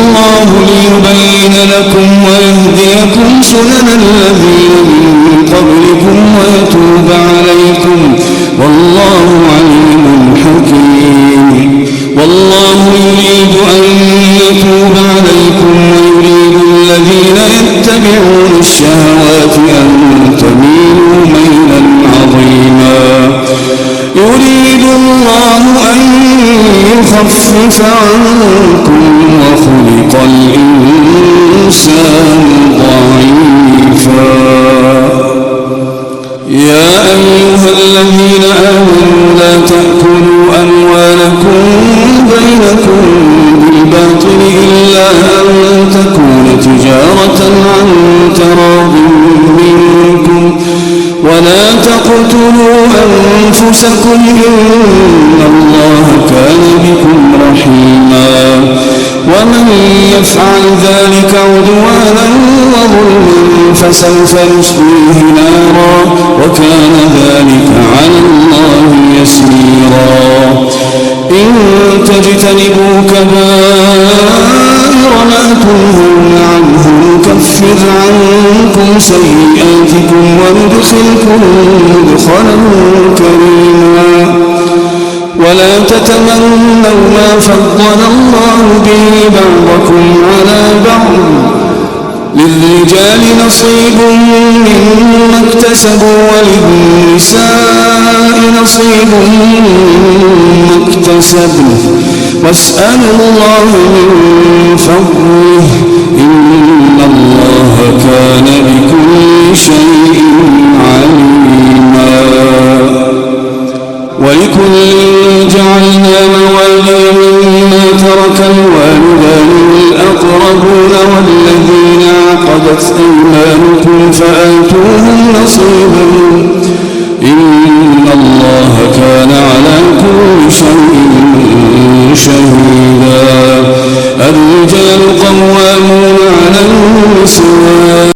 الله ليبين لكم ويهديكم سنن الذين من قبلكم ويتوب عليكم والله عليم حكيم والله يريد أن يتوب عليكم ويريد الذين يتبعون الشهوات أن تميلوا ميلا عظيما يريد الله أن يخفف عنكم وخلق الإنسان ضعيفا يا أيها الذين آمنوا لا تأكلوا أموالكم بينكم بالباطل إلا أن تكون تجارة عن تراض منكم ولا تقتلوا أنفسكم إن الله كان بكم رحيما ومن يفعل ذلك عدوانا وظلما فسوف نصليه نارا وكان ذلك على الله يسيرا إن تجتنبوا كبائر ما تنهون عنه نكفر عنكم سيئاتكم وندخلكم مدخلا كريما ولا تتمنوا ما فضل الله به بعضكم على بعض للرجال نصيب مما اكتسبوا وللنساء نصيب مما اكتسبن واسألوا الله من فضله إن الله كان بكل شيء عليما ولكل جعلنا موالي مما ترك الوالدان والأقربون والذين عقدت أيمانكم فآتوهم نصيبا إن الله كان